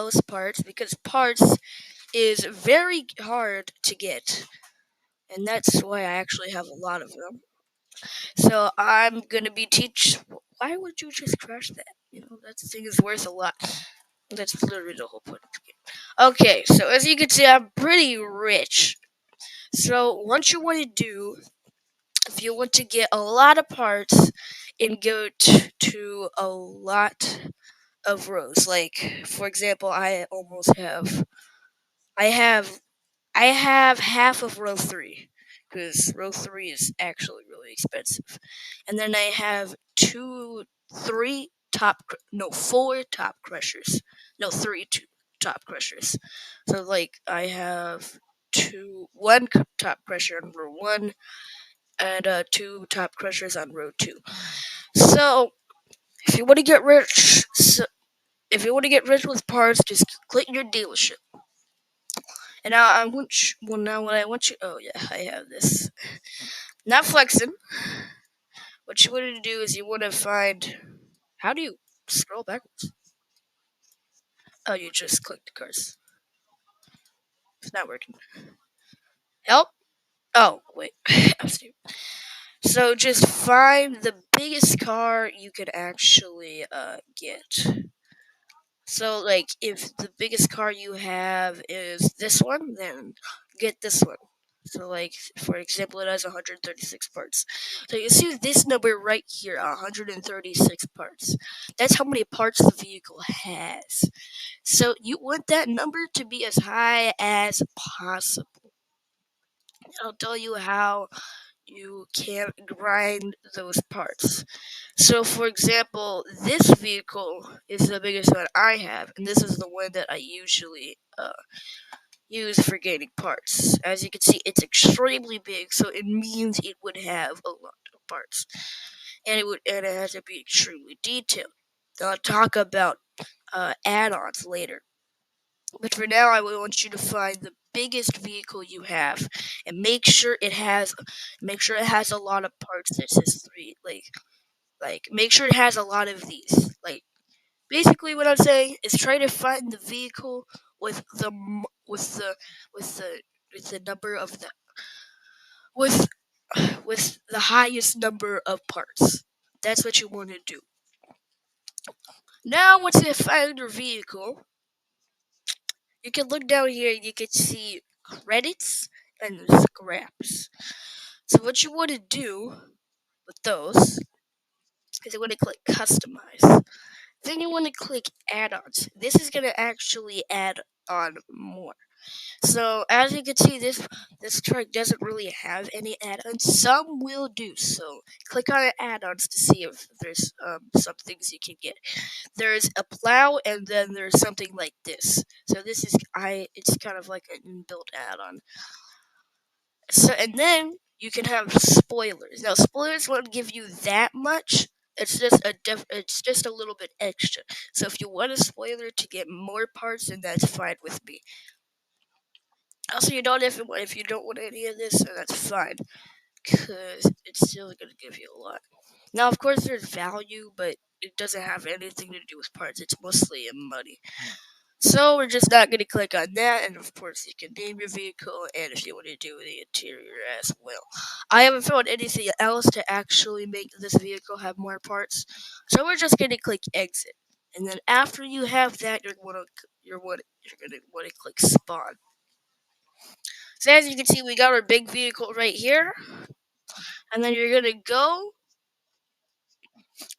most parts because parts is very hard to get, and that's why I actually have a lot of them. So I'm gonna be teach. Why would you just crash that? That thing is worth a lot. That's literally the whole point of the game. Okay, so as you can see, I'm pretty rich. So what you want to do, if you want to get a lot of parts and go to a lot of rows, like for example, I have I have half of row three because row three is actually really expensive, and then I have four top crushers, no two top crushers. So like I have top crusher on row one and two top crushers on row two. So if you want to get rich, if you want to get rich with parts, just click your dealership. And now I want you, well now what I want you, oh yeah, I have this. Not flexing. What you want to do is you want to find, how do you scroll backwards? Oh, you just click the cars. It's not working. Help? Oh, wait. I'm stupid. So just find the biggest car you can actually get. So, like, if the biggest car you have is this one, then get this one. So, like, for example, it has 136 parts. So, you see this number right here, 136 parts. That's how many parts the vehicle has. So, you want that number to be as high as possible. I'll tell you how you can grind those parts. So, for example, this vehicle is the biggest one I have, and this is the one that I usually use for gaining parts. As you can see, it's extremely big, so it means it would have a lot of parts, and it has to be extremely detailed. I'll talk about add-ons later, but for now, I want you to find the biggest vehicle you have, and make sure it has a lot of parts. That says three, like make sure it has a lot of these. Like basically, what I'm saying is try to find the vehicle with the m- with the with the number of the with with the highest number of parts. That's what you want to do. Now, once you find your vehicle, you can look down here. You can see credits and scraps. So what you want to do with those is you want to click customize. Then you want to click add-ons. This is going to actually add on more. So as you can see, this truck doesn't really have any add-ons. Some will do. So click on add-ons to see if there's some things you can get. There's a plow, and then there's something like this. So this is it's kind of like an inbuilt add-on. So and then you can have spoilers. Now spoilers won't give you that much. It's just a little bit extra. So if you want a spoiler to get more parts, then that's fine with me. Also, if you don't want any of this, then that's fine, because it's still gonna give you a lot. Now, of course, there's value, but it doesn't have anything to do with parts. It's mostly in money. So we're just not going to click on that, and of course you can name your vehicle, and if you want to do the interior as well. I haven't found anything else to actually make this vehicle have more parts, so we're just going to click exit. And then after you have that, you're gonna want to click spawn. So as you can see, we got our big vehicle right here, and then you're gonna go.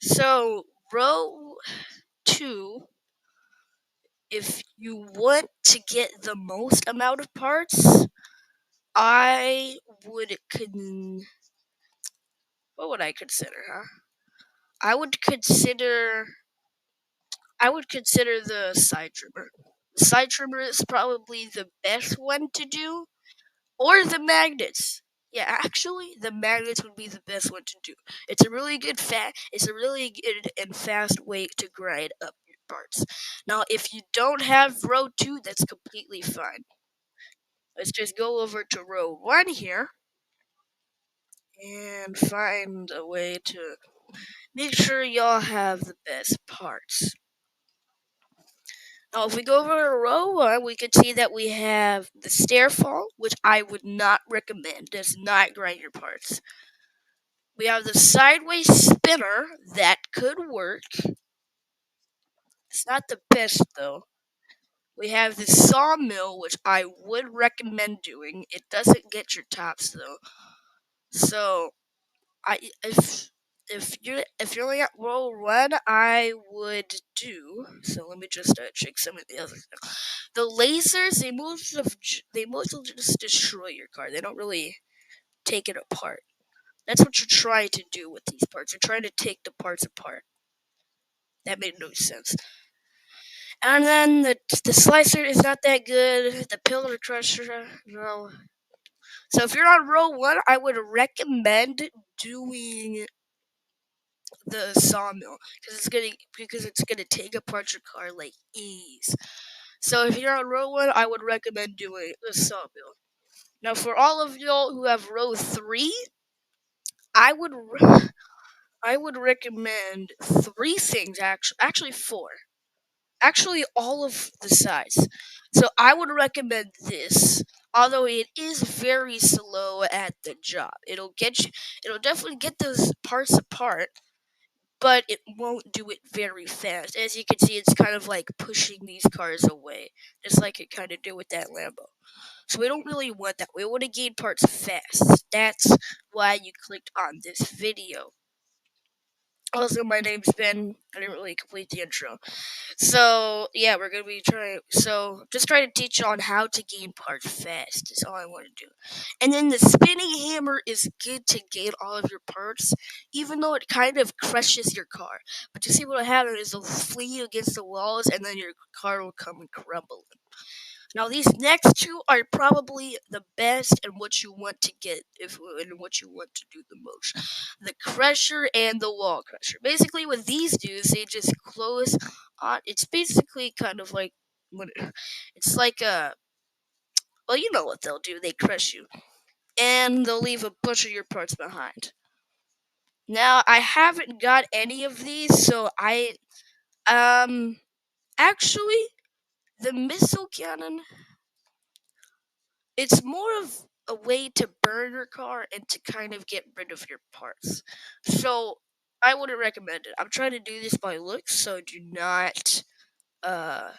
So row two, if you want to get the most amount of parts, I would con. What would I consider? Huh? I would consider. I would consider the side trimmer. The side trimmer is probably the best one to do, or the magnets. Yeah, actually, the magnets would be the best one to do. It's a really good It's a really good and fast way to grind up your parts. Now, if you don't have row two, that's completely fine. Let's just go over to row one here and find a way to make sure y'all have the best parts. If we go over to row one, we can see that we have the stair fall, which I would not recommend. Does not grind your parts. We have the sideways spinner that could work. It's not the best though. We have the sawmill, which I would recommend doing. It doesn't get your tops though. So I if you're only at row one, I would do. So let me just check some of the other stuff. The lasers, they mostly just destroy your car. They don't really take it apart. That's what you're trying to do with these parts. You're trying to take the parts apart. That made no sense. And then the slicer is not that good. The pillar crusher, no. So if you're on row one, I would recommend doing the sawmill because it's gonna take apart your car like ease. So if you're on row one, I would recommend doing the sawmill. Now for all of y'all who have row three, I would I would recommend three things actually four. Actually all of the sides. So I would recommend this, although it is very slow at the job. It'll definitely get those parts apart, but it won't do it very fast. As you can see, it's kind of like pushing these cars away, just like it kind of did with that Lambo. So we don't really want that. We want to gain parts fast. That's why you clicked on this video. Also, my name's Ben. I didn't really complete the intro. So, yeah, we're going to be trying. So, just try to teach you on how to gain parts fast. Is all I want to do. And then the spinning hammer is good to gain all of your parts, even though it kind of crushes your car. But you see what will happen is it'll flee against the walls, and then your car will come and crumble. Now, these next two are probably the best and what you want to get and what you want to do the most. The crusher and the wall crusher. Basically, what these do is they just close on. It's basically kind of like it's like a. Well, you know what they'll do. They crush you, and they'll leave a bunch of your parts behind. Now, I haven't got any of these, so actually, the missile cannon, it's more of a way to burn your car and to kind of get rid of your parts. So I wouldn't recommend it. I'm trying to do this by looks, so do uh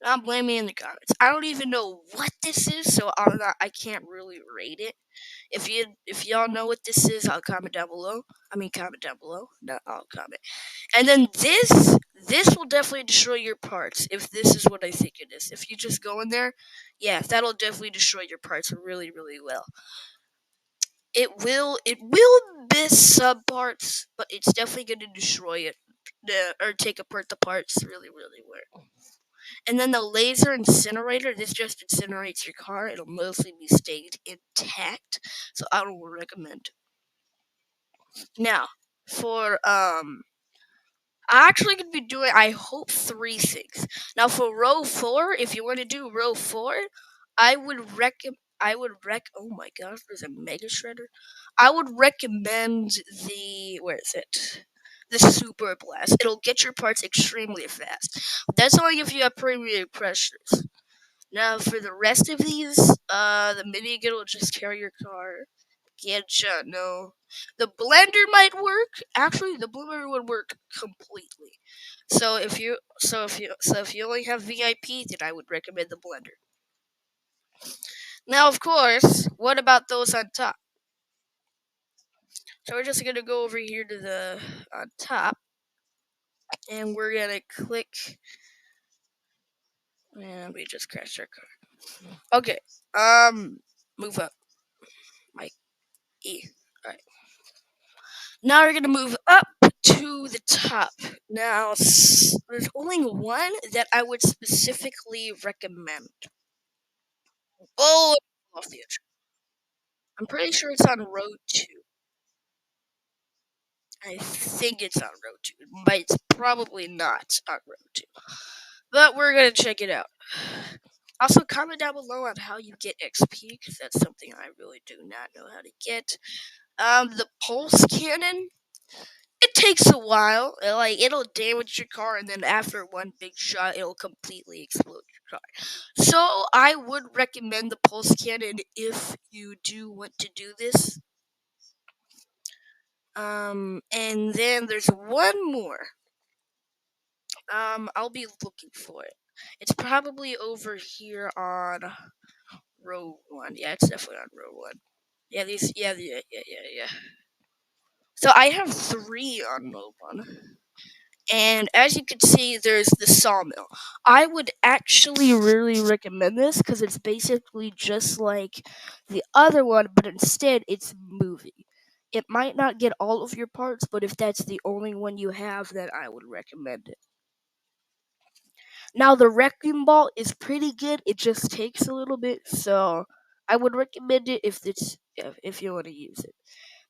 not blame me in the comments. I don't even know what this is, so I can't really rate it. If y'all know what this is, I'll comment down below. I mean comment down below. No, I'll comment. And then this will definitely destroy your parts if this is what I think it is. If you just go in there, yeah, that'll definitely destroy your parts really, really well. It will miss some parts, but it's definitely going to destroy it or take apart the parts really, really well. And then the laser incinerator, this just incinerates your car. It'll mostly be stayed intact, so I don't recommend. Now, for I actually could be doing, I hope, three things. Now, for row four, if you want to do row four, I would recommend. Oh my gosh, there's a mega shredder. I would recommend where is it? The super blast. It'll get your parts extremely fast. That's only if you have premium pressures. Now, for the rest of these, the minigun will just carry your car. Getcha, no. The blender might work. Actually, the blender would work completely. So if you only have VIP, then I would recommend the blender. Now, of course, what about those on top? So we're just gonna go over here to the on top, and we're gonna click. And we just crashed our car. Okay. Move up. My E. All right. Now we're gonna move up to the top. Now, there's only one that I would specifically recommend. Oh, off the edge. I'm pretty sure it's on road 2. I think it's on road 2, but it's probably not on road 2. But we're gonna check it out. Also, comment down below on how you get XP, because that's something I really do not know how to get. The pulse cannon. It takes a while. Like it'll damage your car, and then after one big shot, it'll completely explode your car. So I would recommend the pulse cannon if you do want to do this. And then there's one more. I'll be looking for it. It's probably over here on row one. Yeah, it's definitely on row one. Yeah, these. Yeah, yeah. So I have three on row one. And as you can see, there's the sawmill. I would actually really recommend this because it's basically just like the other one, but instead it's moving. It might not get all of your parts, but if that's the only one you have, then I would recommend it. Now, the wrecking ball is pretty good. It just takes a little bit, so I would recommend it if you want to use it.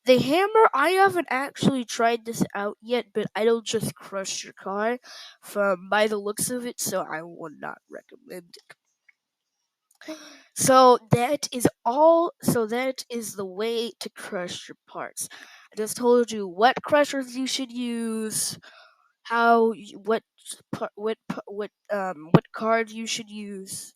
The hammer, I haven't actually tried this out yet, but it'll just crush your car from by the looks of it, so I would not recommend it. So that is all. So that is the way to crush your parts. I just told you what crushers you should use, what card you should use.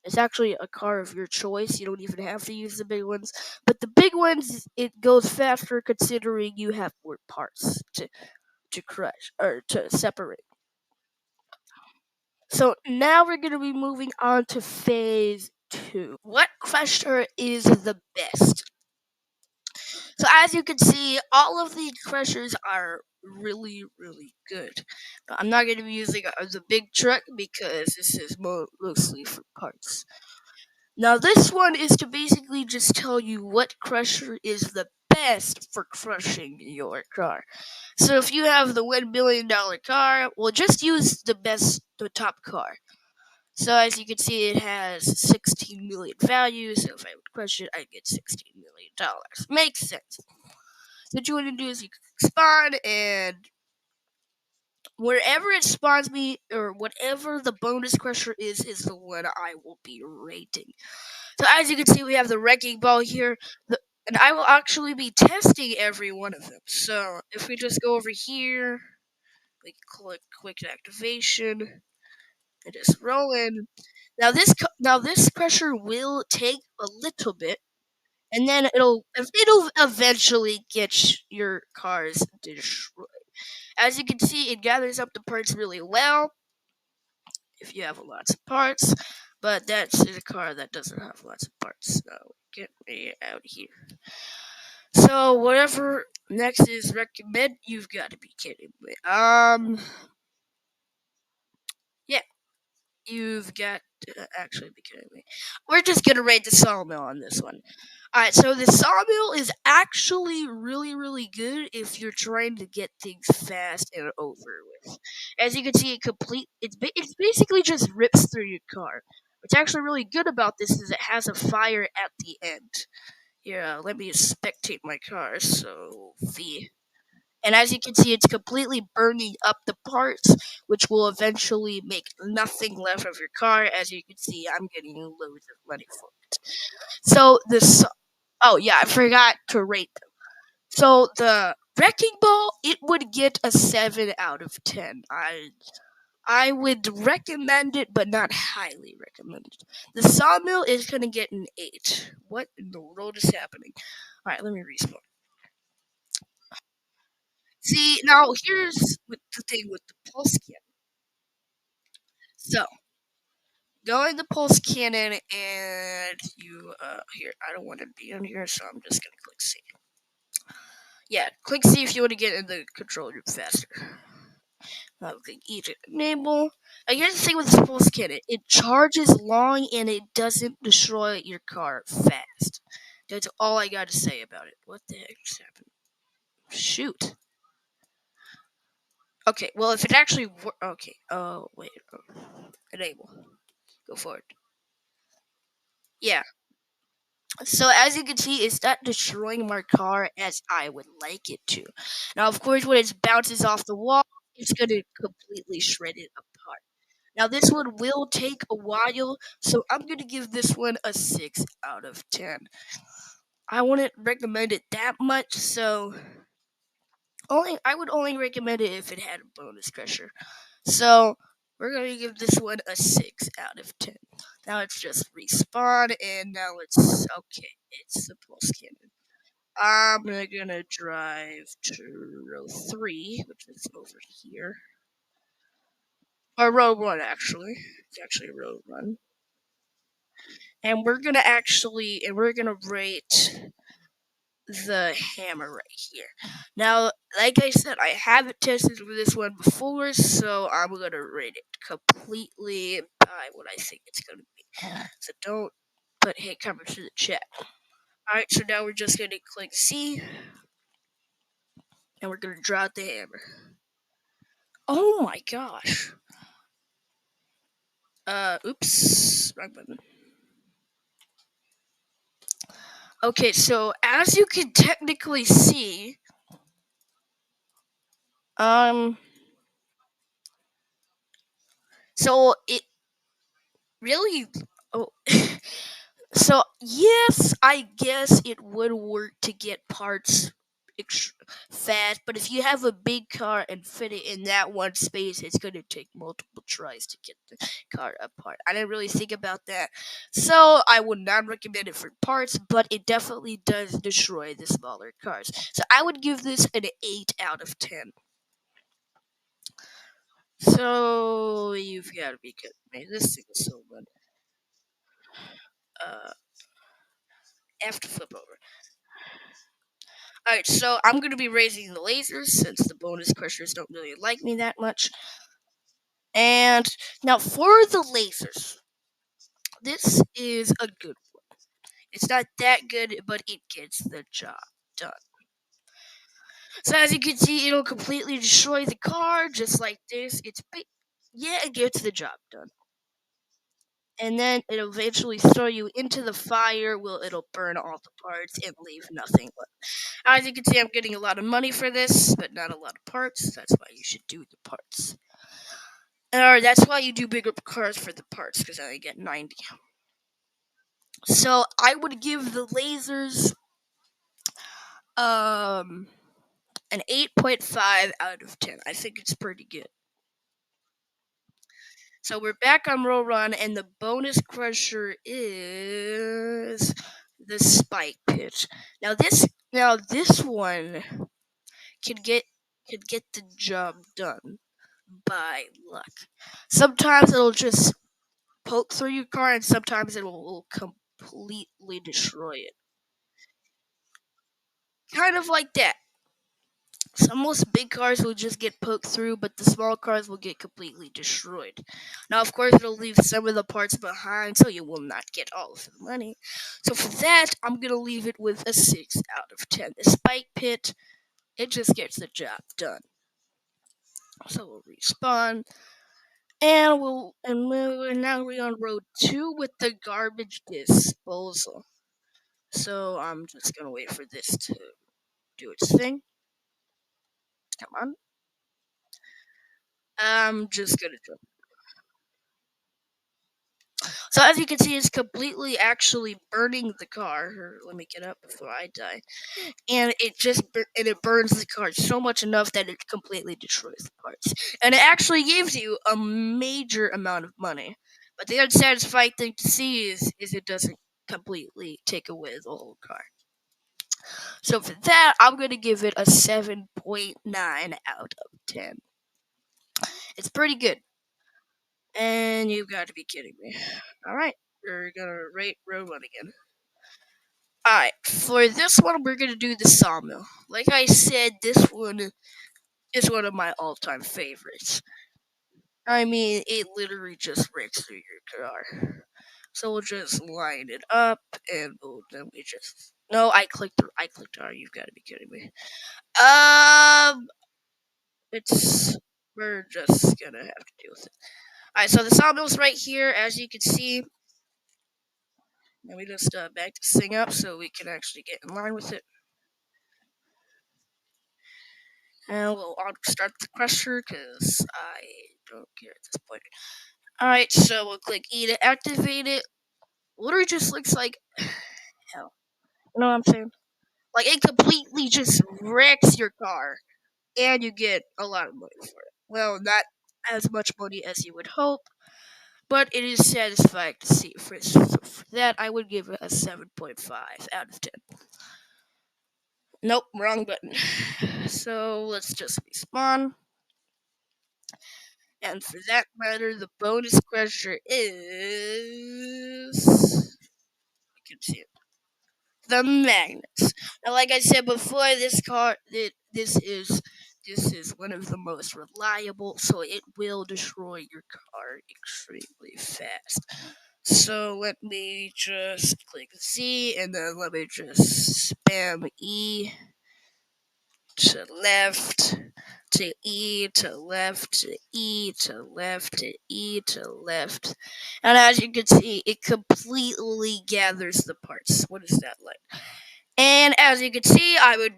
It's actually a car of your choice. You don't even have to use the big ones. But the big ones, it goes faster considering you have more parts to crush or to separate. So now we're going to be moving on to phase two. What crusher is the best? So as you can see, all of these crushers are really, really good. But I'm not going to be using the big truck because this is mostly for parts. Now, this one is to basically just tell you what crusher is the best for crushing your car. So, if you have the $1 billion car, well, just use the top car. So, as you can see, it has 16 million value. So, if I would crush it, I'd get $16 million. Makes sense. So, what you want to do is you spawn, and wherever it spawns me, or whatever the bonus crusher is the one I will be rating. So as you can see, we have the wrecking ball here, and I will actually be testing every one of them. So if we just go over here, we click quick activation, and just roll in. Now this pressure will take a little bit, and then it'll eventually get your cars destroyed. As you can see, it gathers up the parts really well if you have lots of parts. But that's a car that doesn't have lots of parts. So get me out here. So whatever next is recommend, you've got to be kidding me. Yeah, you've got to actually be kidding me. We're just gonna rate the sawmill on this one. Alright, so the sawmill is actually really, really good if you're trying to get things fast and over with. As you can see, it's basically just rips through your car. What's actually really good about this is it has a fire at the end. Here, let me spectate my car. So V. And as you can see, it's completely burning up the parts, which will eventually make nothing left of your car. As you can see, I'm getting loads of money for it. So this. Oh yeah, I forgot to rate them. So the wrecking ball, it would get a 7 out of 10. I would recommend it, but not highly recommend it. The sawmill is gonna get an 8. What in the world is happening? All right, let me respawn. See, now here's the thing with the pulse cannon. So, go in the pulse cannon, and you here. I don't want to be in here, so I'm just gonna click C. Yeah, click C if you want to get in the control room faster. Click E to enable. Now here's the thing with this pulse cannon: it charges long and it doesn't destroy your car fast. That's all I got to say about it. What the heck just happened? Shoot. Okay, well if it actually okay. Oh wait. Enable. Go for it. Yeah. So as you can see, it's not destroying my car as I would like it to. Now, of course, when it bounces off the wall, it's going to completely shred it apart. Now, this one will take a while, so I'm going to give this one a 6 out of 10. I wouldn't recommend it that much, so I would only recommend it if it had a bonus crusher. So we're gonna give this one a 6 out of 10. Now it's just respawn, and now it's okay. It's the pulse cannon. I'm gonna drive to row 3, which is over here, or row 1 actually. It's actually row 1, and we're gonna rate the hammer right here. Now, like I said, I haven't tested with this one before, so I'm gonna rate it completely by what I think it's gonna be. So don't put hate comments in the chat. Alright, so now we're just gonna click C, and we're gonna draw out the hammer. Oh my gosh. Oops, wrong button. Okay, so as you can technically see, um, so it really, oh, so yes, I guess it would work to get parts fast, but if you have a big car and fit it in that one space, it's going to take multiple tries to get the car apart. I didn't really think about that, so I would not recommend it for parts, but it definitely does destroy the smaller cars. So I would give this an 8 out of 10. So you've got to be kidding me. This thing is so good. Uh, I have to flip over. Alright, so I'm going to be raising the lasers since the bonus crushers don't really like me that much. And now for the lasers, this is a good one. It's not that good, but it gets the job done. So as you can see, it'll completely destroy the car just like this. Yeah, it gets the job done. And then it'll eventually throw you into the fire. Well, it'll burn all the parts and leave nothing. As you can see, I'm getting a lot of money for this, but not a lot of parts. That's why you should do the parts. Or that's why you do bigger cars for the parts, because I get 90. So I would give the lasers an 8.5 out of 10. I think it's pretty good. So we're back on roll run, and the bonus crusher is the spike pitch. Now this one can get the job done by luck. Sometimes it'll just poke through your car, and sometimes it will completely destroy it. Kind of like that. Some most big cars will just get poked through, but the small cars will get completely destroyed. Now, of course, it'll leave some of the parts behind, so you will not get all of the money. So for that, I'm gonna leave it with a 6 out of 10. The spike pit, it just gets the job done. So we'll respawn. Now we're on road 2 with the garbage disposal. So I'm just gonna wait for this to do its thing. Come on. I'm just gonna jump. So as you can see, it's completely actually burning the car. Here, let me get up before I die. And it burns the car so much enough that it completely destroys the parts. And it actually gives you a major amount of money. But the unsatisfying thing to see is it doesn't completely take away the whole car. So for that, I'm going to give it a 7.9 out of 10. It's pretty good. And you've got to be kidding me. Alright, we're going to rate row 1 again. Alright, for this one, we're going to do the sawmill. Like I said, this one is one of my all-time favorites. I mean, it literally just breaks through your car. So we'll just line it up, and then we just... No, I clicked R. You've got to be kidding me. Um, we're just gonna have to deal with it. Alright, so the sawmill's right here, as you can see. Let me just back this thing up so we can actually get in line with it. And we'll start the crusher because I don't care at this point. Alright, so we'll click E to activate it. Literally just looks like hell. You know what I'm saying? Like, it completely just wrecks your car. and you get a lot of money for it. Well, not as much money as you would hope, but it is satisfying to see. For that, I would give it a 7.5 out of 10. Nope, wrong button. So let's just respawn. And for that matter, the bonus crusher is. You can see it. The magnets. Now, like I said before, this is one of the most reliable, so it will destroy your car extremely fast. So let me just click Z, and then let me just spam E to left to E to left to E to left to E to left. And as you can see, it completely gathers the parts. What is that like? And as you can see, I would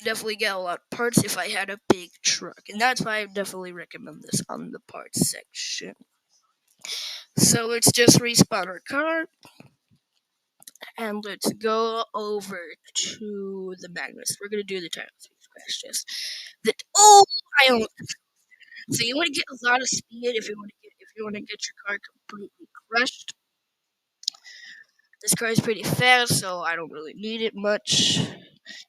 definitely get a lot of parts if I had a big truck. And that's why I definitely recommend this on the parts section. So let's just respawn our car. And let's go over to the magnets. We're gonna do the title crash test. Oh, I almost. So you want to get a lot of speed if you want to get your car completely crushed. This car is pretty fast, so I don't really need it much.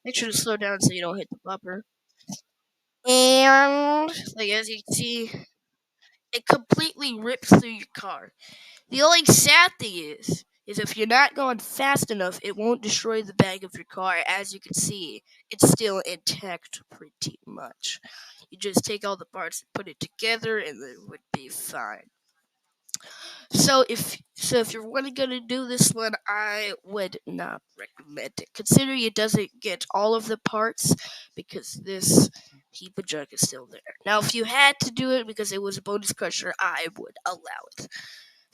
Make sure to slow down so you don't hit the bumper. And like as you can see, it completely rips through your car. The only sad thing is if you're not going fast enough, it won't destroy the back of your car. As you can see, it's still intact pretty much. You just take all the parts and put it together, and it would be fine. So if you're really gonna do this one, I would not recommend it. Considering it doesn't get all of the parts because this heap of junk is still there. Now, if you had to do it because it was a bonus crusher, I would allow it.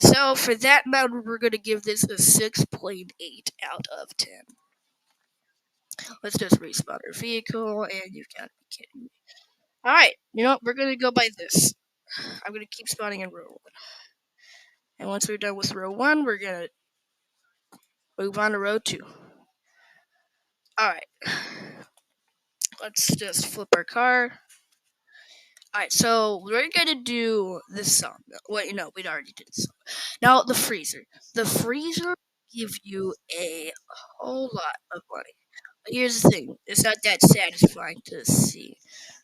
So for that matter, we're gonna give this a 6.8 out of 10. Let's just respawn our vehicle, and you gotta be kidding me. All right, we're gonna go by this. I'm gonna keep spawning in row 1. And once we're done with row 1, we're going to move on to row 2. Alright. Let's just flip our car. Alright, so we're going to do this song. Wait, no, we already did this song. Now, the freezer. The freezer give you a whole lot of money. But here's the thing. It's not that satisfying to see.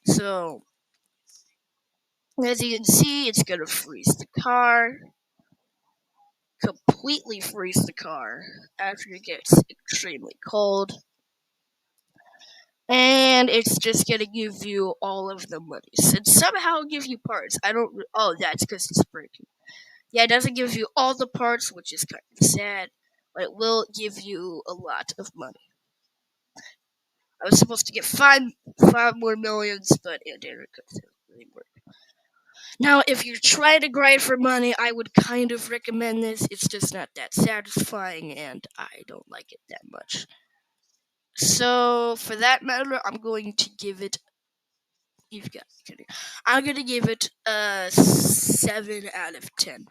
So, as you can see, it's going to freeze the car. Completely freeze the car after it gets extremely cold. And it's just gonna give you all of the monies and somehow give you parts. I don't. Oh, that's because it's breaking. Yeah, it doesn't give you all the parts, which is kind of sad, but it will give you a lot of money. I was supposed to get five more millions, but it didn't really work. Now, if you're trying to grind for money, I would kind of recommend this. It's just not that satisfying, and I don't like it that much. So, for that matter, I'm going to give it. You've got me kidding. I'm gonna give it a 7 out of 10.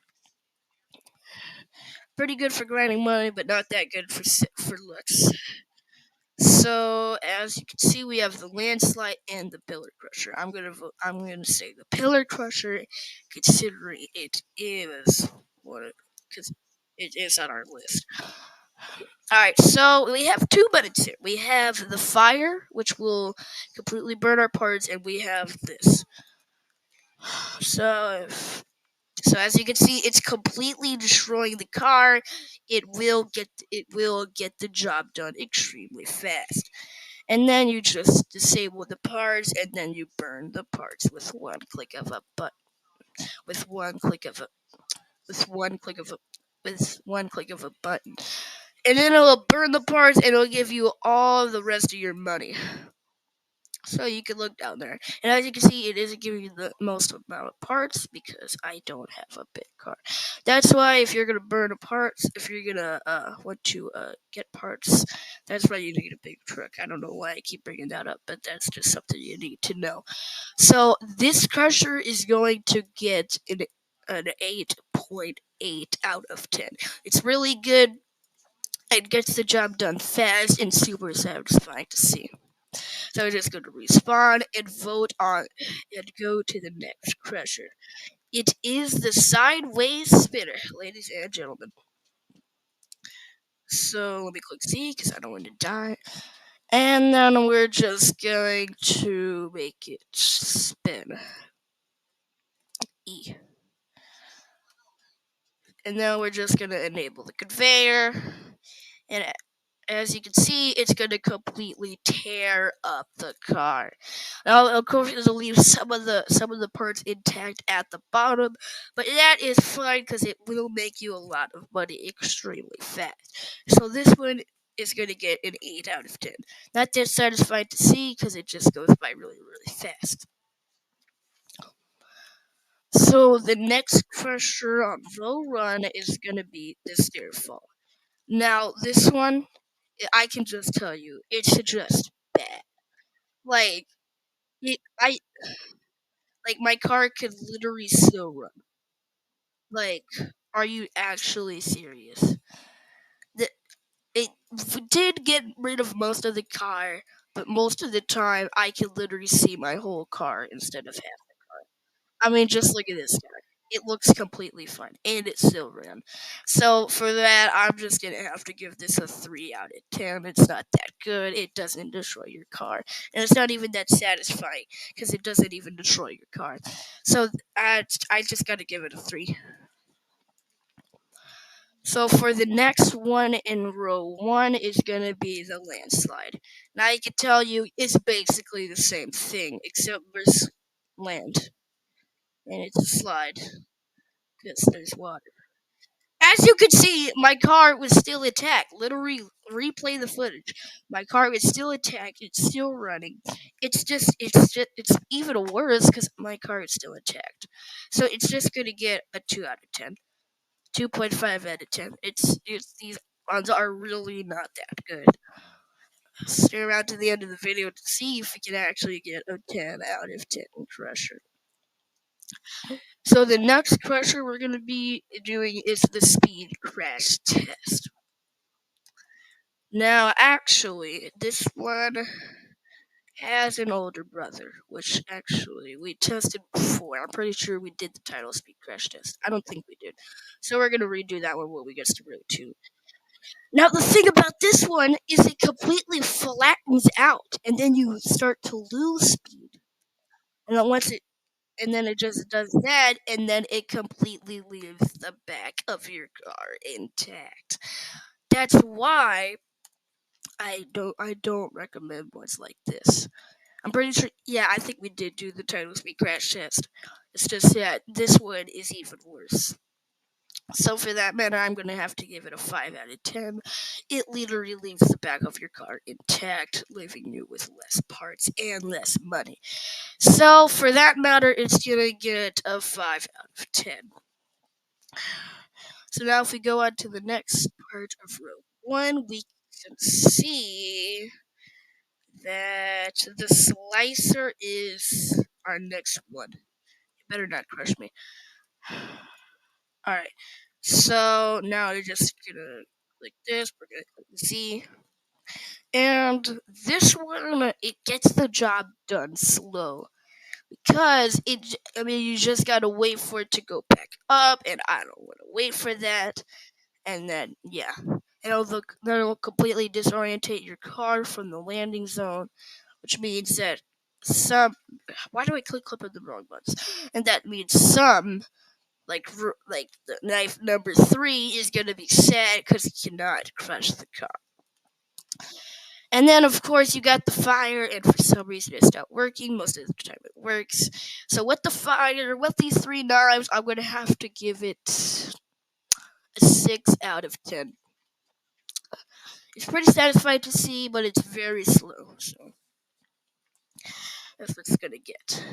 Pretty good for grinding money, but not that good for looks. So as you can see, we have the landslide and the pillar crusher. I'm gonna say the pillar crusher, considering it is because it is on our list. Alright, so we have 2 buttons here. We have the fire, which will completely burn our parts, and we have this. So as you can see, it's completely destroying the car. It will get the job done extremely fast. And then you just disable the parts, and then you burn the parts with one click of a button. With one click of a with one click of a with one click of a button. And then it'll burn the parts, and it'll give you all the rest of your money. So you can look down there. And as you can see, it isn't giving you the most amount of parts because I don't have a big car. That's why if you're going to burn parts, if you're going to want to get parts, that's why you need a big truck. I don't know why I keep bringing that up, but that's just something you need to know. So this crusher is going to get an 8.8 out of 10. It's really good. It gets the job done fast and super satisfying to see. So we're just going to respawn and vote on and go to the next crusher. It is the sideways spinner, ladies and gentlemen. So let me click Z because I don't want to die. And then we're just going to make it spin. E. And then we're just going to enable the conveyor. And as you can see, it's going to completely tear up the car. Now, of course, it'll leave some of the parts intact at the bottom, but that is fine because it will make you a lot of money extremely fast. So this one is going to get an 8 out of 10. Not that satisfying to see because it just goes by really, really fast. So the next crusher on the run is going to be the stairfall. Now, this one, I can just tell you, it's just bad. Like, I like my car could literally still run. Like, are you actually serious? The, it did get rid of most of the car, but most of the time I could literally see my whole car instead of half. I mean, just look at this guy. It looks completely fine, and it still ran. So for that, I'm just gonna have to give this a 3 out of 10. It's not that good. It doesn't destroy your car, and it's not even that satisfying because it doesn't even destroy your car. So I just gotta give it a 3. So for the next one in row one is gonna be the landslide. Now I can tell you it's basically the same thing except there's land and it's a slide because there's water. As you can see, my car was still attacked. Literally, replay the footage. My car was still attacked. It's still running. It's even worse because my car is still attacked. So it's just gonna get a 2 out of 10, 2.5 out of 10. It's these ones are really not that good. Stay around to the end of the video to see if we can actually get a 10 out of 10 crusher. So the next crusher we're going to be doing is the speed crash test. Now, actually, this one has an older brother, which actually we tested before. I'm pretty sure we did the title speed crash test. I don't think we did. So we're going to redo that one when we get to row 2. Now, the thing about this one is it completely flattens out, and then you start to lose speed. And then it just does that, and then it completely leaves the back of your car intact. That's why I don't recommend ones like this. I'm pretty sure. Yeah, I think we did do the title speed crash test. It's just that this one is even worse. So for that matter, I'm gonna have to give it a 5 out of 10. It literally leaves the back of your car intact, leaving you with less parts and less money. So for that matter, it's gonna get a 5 out of 10. So now if we go on to the next part of row 1, we can see that the slicer is our next one. You better not crush me. Alright. So now we're just gonna click this, we're gonna click Z. And this one, it gets the job done slow. Because I mean, you just gotta wait for it to go back up, and I don't want to wait for that. And then, yeah, it'll completely disorientate your car from the landing zone, which means that some. Why do I click on the wrong buttons? And that means some, like the knife number 3 is gonna be sad because it cannot crush the car. And then, of course, you got the fire, and for some reason it's not working. Most of the time it works. So with the fire, with these 3 knives, I'm going to have to give it a 6 out of 10. It's pretty satisfying to see, but it's very slow. So that's what it's going to get.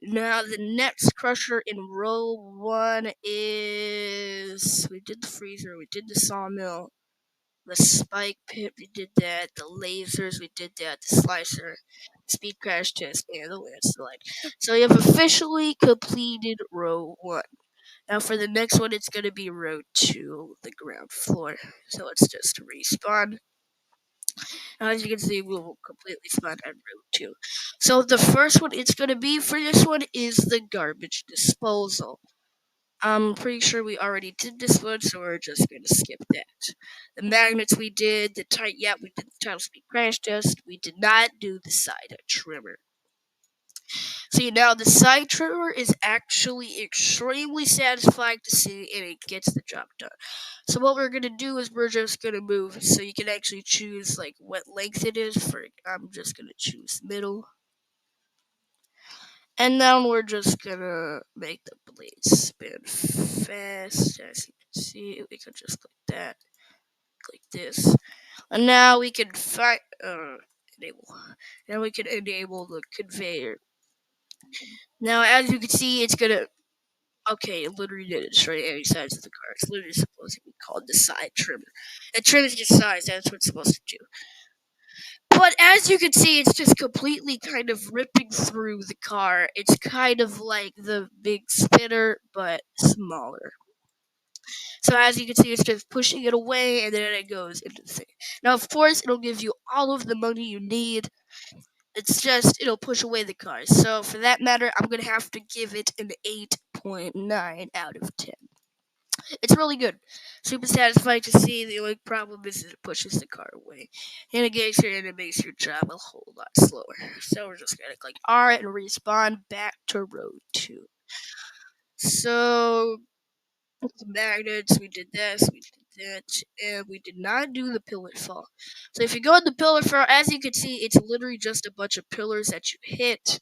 Now, the next crusher in row 1 is... We did the freezer, we did the sawmill, the spike pit, we did that, the lasers, we did that, the slicer, speed crash test, and the landslide. So we have officially completed row 1. Now for the next one, it's going to be row 2, the ground floor. So let's just respawn. As you can see, we will completely spawn on road 2. So the first one it's going to be for this one is the garbage disposal. I'm pretty sure we already did this one, so we're just going to skip that. The magnets we did, yeah, we did the title speed crash test. We did not do the side trimmer. See, now the side trimmer is actually extremely satisfying to see, and it gets the job done. So what we're gonna do is we're just gonna move, so you can actually choose like what length it is. I'm just gonna choose middle, and then we're just gonna make the blades spin fast. As you can see, we can just click that, click this, and now we can enable. Now we can enable the conveyor. Now, as you can see, it's gonna. Okay, it literally did it straight any sides of the car. It's literally supposed to be called the side trimmer. It trims your sides, that's what it's supposed to do. But as you can see, it's just completely kind of ripping through the car. It's kind of like the big spinner, but smaller. So as you can see, it's just pushing it away, and then it goes into the thing. Now, of course, it'll give you all of the money you need. It's just, it'll push away the car. So for that matter, I'm going to have to give it an 8.9 out of 10. It's really good. Super satisfying to see. The only problem is that it pushes the car away. And it makes your job a whole lot slower. So we're just going to click R and respawn back to road 2. So, the magnets, we did this, we did that, and we did not do the pillar fall. So if you go in the pillar fall, as you can see, it's literally just a bunch of pillars that you hit.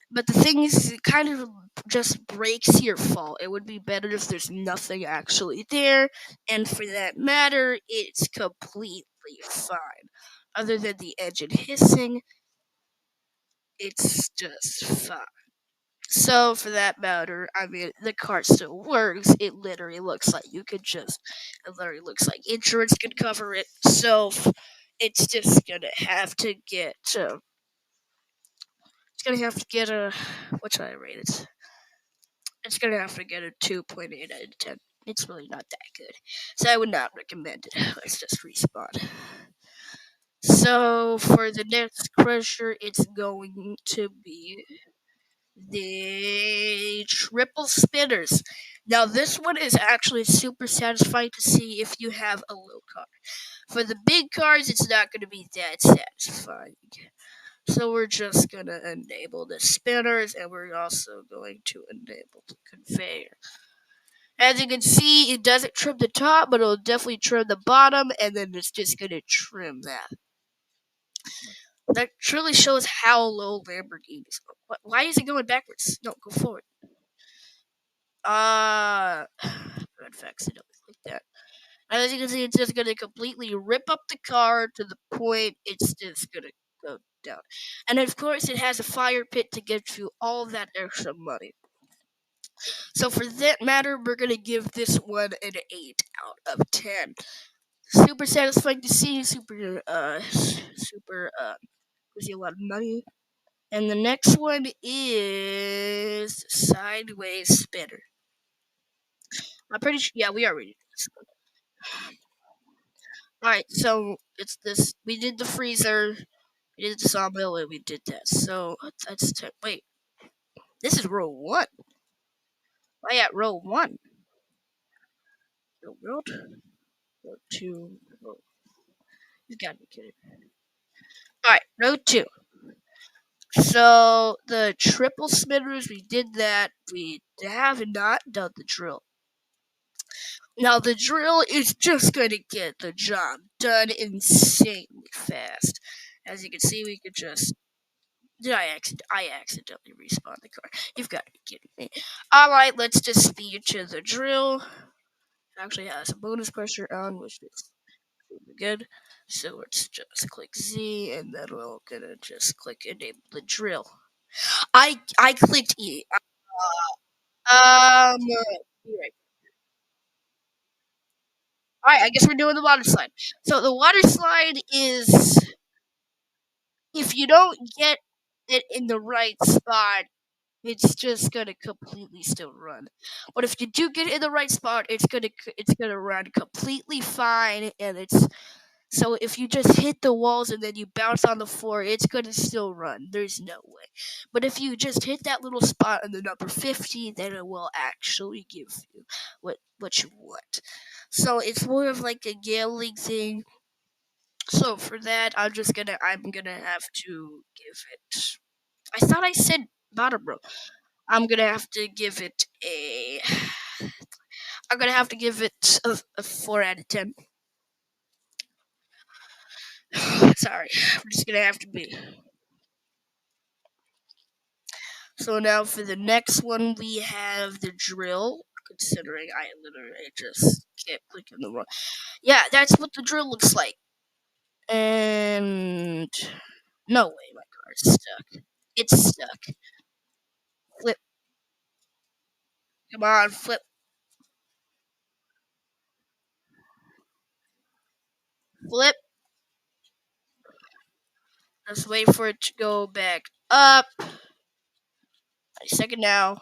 But the thing is, it kind of just breaks your fall. It would be better if there's nothing actually there, and for that matter, it's completely fine. Other than the engine hissing, it's just fine. So, for that matter, I mean, the car still works. It literally looks like it literally looks like insurance could cover it. So, it's just gonna have to get, what should I rate it? It's gonna have to get a 2.8 out of 10. It's really not that good. So I would not recommend it. Let's just respawn. So for the next crusher, it's going to be the triple spinners. Now this one is actually super satisfying to see if you have a low car. For the big cars, it's not going to be that satisfying. So we're just going to enable the spinners, and we're also going to enable the conveyor. As you can see, it doesn't trim the top, but it'll definitely trim the bottom, and then it's just going to trim that. That truly shows how low Lamborghinis go. Why is it going backwards? No, go forward. Good facts, it always like that. As you can see, it's just going to completely rip up the car to the point it's just going to go down. And of course, it has a fire pit to get you all that extra money. So for that matter, we're going to give this one an 8 out of 10. Super satisfying to see, gives you a lot of money. And the next one is Sideways Spinner. I'm pretty sure, yeah, we already did this one. Alright, so it's this. We did the freezer, we did the sawmill, and we did that. So wait, this is row 1. Why at row 1? Row 2, you gotta be kidding. Alright, row 2. So the triple spinners, we did that. We have not done the drill. Now the drill is just going to get the job done insanely fast. As you can see, we could just. I accidentally respawned the car. You've got to be kidding me. Alright, let's just speed to the drill. It actually has a bonus pressure on, which is really good. So let's just click Z, and then we're gonna just click enable the drill. I clicked E. Right. All right. I guess we're doing the water slide. So the water slide is if you don't get it in the right spot, it's just gonna completely still run. But if you do get it in the right spot, it's gonna run completely fine, and it's So if you just hit the walls and then you bounce on the floor, it's gonna still run. There's no way. But if you just hit that little spot on the number 50, then it will actually give you what you want. So it's more of like a gambling thing. So for that, I'm gonna have to give it. I thought I said bottom row. I'm gonna have to give it a. I'm gonna have to give it a 4 out of 10. Sorry, I'm just gonna have to be. So now for the next one, we have the drill. Considering I literally just kept clicking the wrong. Yeah, that's what the drill looks like. And no way, my car's stuck. It's stuck. Flip. Come on, flip. Flip. Let's wait for it to go back up. A second now.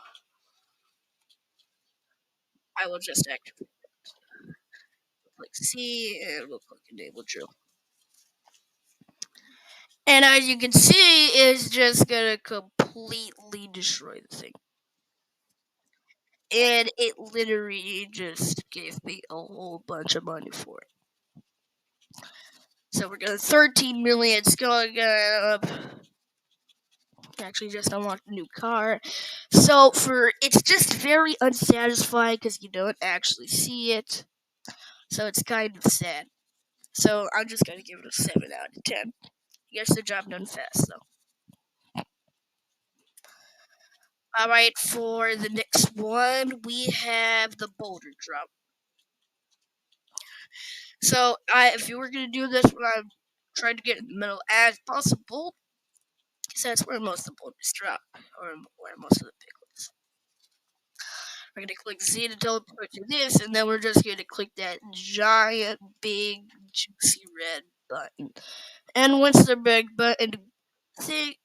I will just activate. Click C and we'll click enable drill. And as you can see, it's just gonna completely destroy the thing. And it literally just gave me a whole bunch of money for it. So we're going 13 million. It's going up. Actually, just unlocked a new car. So for it's just very unsatisfying because you don't actually see it. So it's kind of sad. So I'm just gonna give it a 7 out of 10. Gets the job done fast though. All right, for the next one, we have the boulder drop. So if you were gonna do this, I'm trying to get in the middle as possible. So that's where most of the boulders drop, or where most of the big ones. We're gonna click Z to teleport to this, and then we're just gonna click that giant, big, juicy red button. And once the big button thing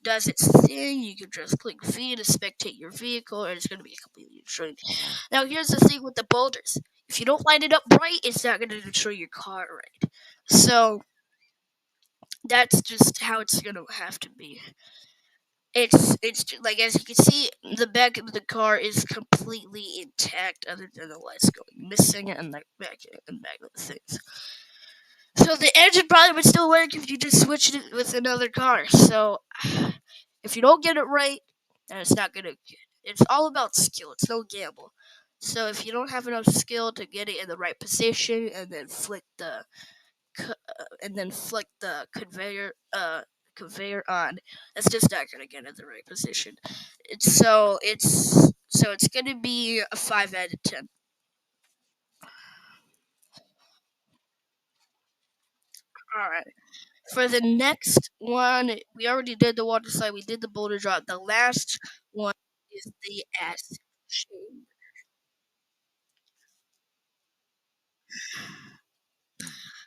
does its thing, you can just click V to spectate your vehicle, and it's gonna be completely destroyed. Now, here's the thing with the boulders: if you don't line it up right, it's not gonna destroy your car right. So that's just how it's gonna have to be. Like as you can see, the back of the car is completely intact, other than the lights going missing and the back of the things. So the engine probably would still work if you just switched it with another car. So if you don't get it right, then it's not gonna. It's all about skill. It's no gamble. So if you don't have enough skill to get it in the right position and then flick the conveyor on, that's just not gonna get in the right position. It's gonna be a 5 out of 10. All right. For the next one, we already did the water slide. We did the boulder drop. The last one is the acid chamber.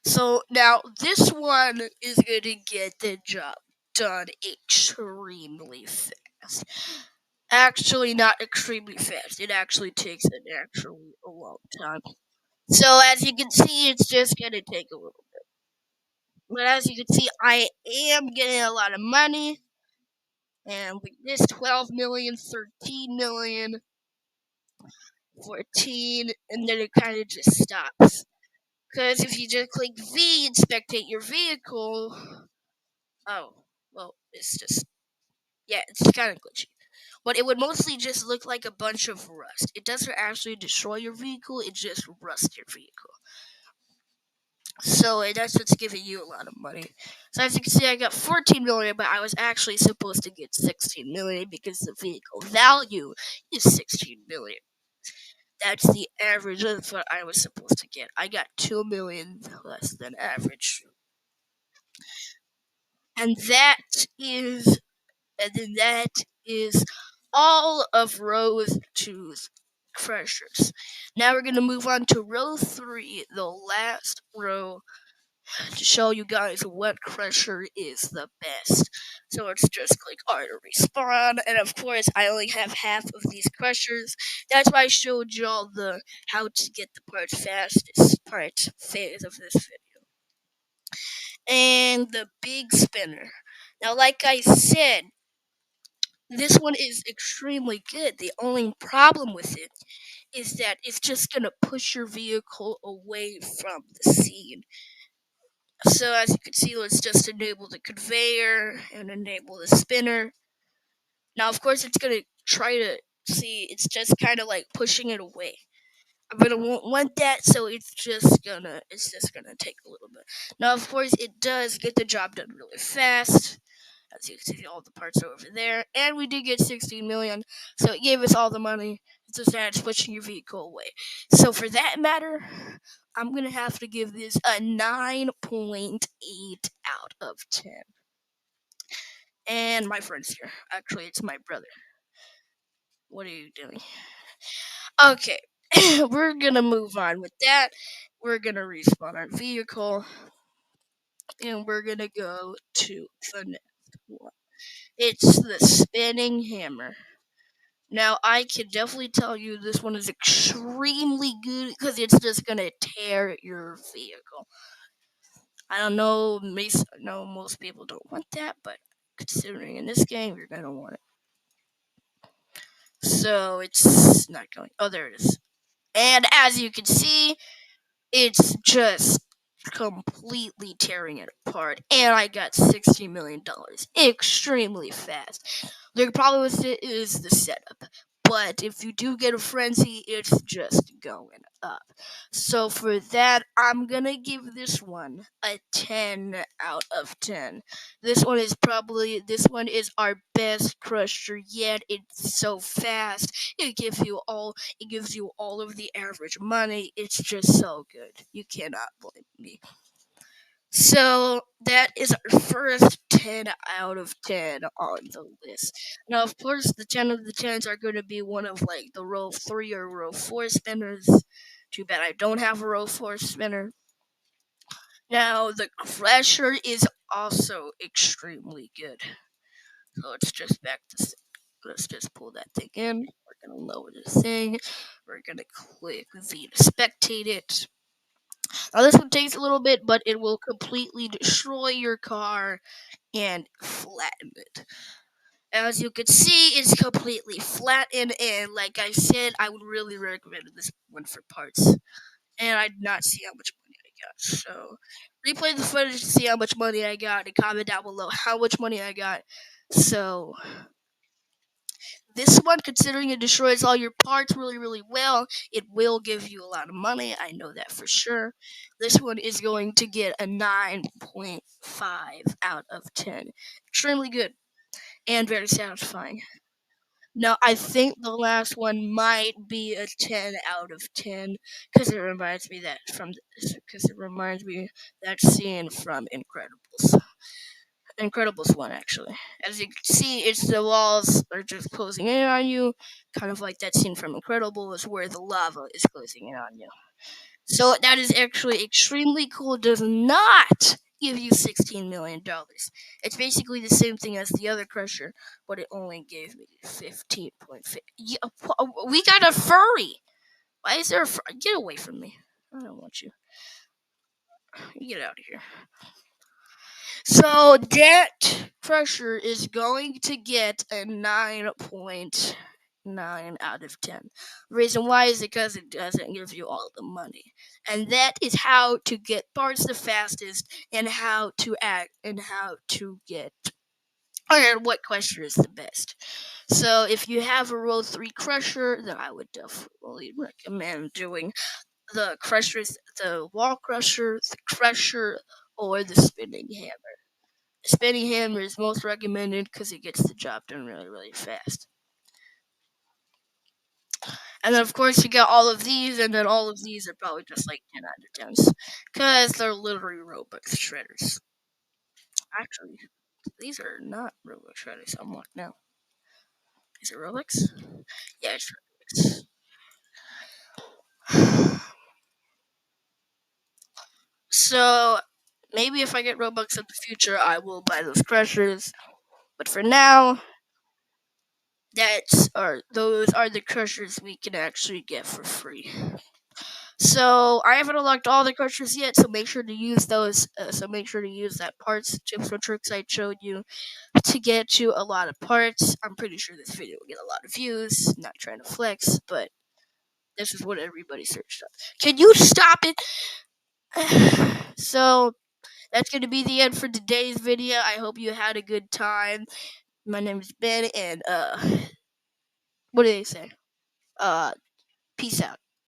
So now this one is gonna get the job done extremely fast. Actually, not extremely fast. It actually takes a long time. So as you can see, it's just gonna take a little. But as you can see, I am getting a lot of money, and with this 12 million, 13 million, 14, and then it kind of just stops. Because if you just click V and spectate your vehicle, oh, well, it's just, yeah, it's kind of glitchy. But it would mostly just look like a bunch of rust. It doesn't actually destroy your vehicle, it just rusts your vehicle. So that's what's giving you a lot of money. So as you can see, I got 14 million, but I was actually supposed to get 16 million because the vehicle value is 16 million. That's the average of what I was supposed to get. I got 2 million less than average. And that is all of row two's pressures. Now we're gonna move on to row three, the last row, to show you guys what crusher is the best. So let's just click R to respawn, and of course I only have half of these crushers. That's why I showed y'all the how to get the part fastest part phase of this video. and the big spinner. Now, like I said, this one is extremely good. The only problem with it is that it's just gonna push your vehicle away from the scene. So as you can see, let's just enable the conveyor and enable the spinner. Now, of course, it's gonna try to see. It's just kind of like pushing it away. But I won't want that, so it's just gonna take a little bit. Now, of course, it does get the job done really fast. As you can see, all the parts are over there, and we did get 16 million, so it gave us all the money. It's just that it's pushing your vehicle away. So for that matter, I'm gonna have to give this a 9.8 out of 10. And my friend's here. Actually, it's my brother. What are you doing? Okay, we're gonna move on with that. We're gonna respawn our vehicle, and we're gonna go to the next one. It's the spinning hammer. Now, I can definitely tell you this one is extremely good because it's just gonna tear your vehicle. I don't know, no, most people don't want that, but considering in this game, you're gonna want it. So it's not going. Oh, there it is. And as you can see, it's just completely tearing it apart. And I got $60 million extremely fast. The problem with it is the setup. But if you do get a frenzy, it's just going up. So for that, I'm gonna give this one a 10 out of 10. This one is our best crusher yet. It's so fast. It gives you all of the average money. It's just so good. You cannot blame me. So that is our first 10 out of 10 on the list. Now, of course, the 10 of the 10s are going to be one of like the row 3 or row 4 spinners. Too bad I don't have a row 4 spinner. Now, the Crusher is also extremely good. So let's just pull that thing in. We're going to lower this thing. We're going to click V to spectate it. Now, this one takes a little bit, but it will completely destroy your car and flatten it. As you can see, it's completely flattened, and like I said, I would really recommend this one for parts. And I did not see how much money I got. So, replay the footage to see how much money I got, and comment down below how much money I got. So, this one, considering it destroys all your parts really, really well, it will give you a lot of money. I know that for sure. This one is going to get a 9.5 out of 10. Extremely good and very satisfying. Now, I think the last one might be a 10 out of 10 because it reminds me that scene from Incredibles. Incredibles 1, actually. As you can see, it's the walls are just closing in on you, kind of like that scene from Incredibles where the lava is closing in on you. So that is actually extremely cool. It does not give you $16 million. It's basically the same thing as the other Crusher, but it only gave me 15.5. Yeah, we got a furry. Why is there a furry? Get away from me. I don't want you. You get out of here. So that Crusher is going to get a 9.9 out of 10. The reason why is because it doesn't give you all the money. And that is how to get parts the fastest and how to act and how to get or what crusher is the best. So if you have a row 3 crusher, then I would definitely recommend doing the wall crusher, the crusher, or the spinning hammer. The spinning hammer is most recommended because it gets the job done really, really fast. And then, of course, you got all of these, and then all of these are probably just like 10 out of 10s. Because they're literally Robux shredders. Actually, these are not Robux shredders unlocked now. Is it Robux? Yeah, it's Robux. So, maybe if I get Robux in the future, I will buy those crushers. But for now, those are the crushers we can actually get for free. So I haven't unlocked all the crushers yet, so make sure to use those. So make sure to use that parts, tips, or tricks I showed you to get you a lot of parts. I'm pretty sure this video will get a lot of views. Not trying to flex, but this is what everybody searched up. Can you stop it? So that's going to be the end for today's video. I hope you had a good time. My name is Ben, and what do they say? Uh, peace out.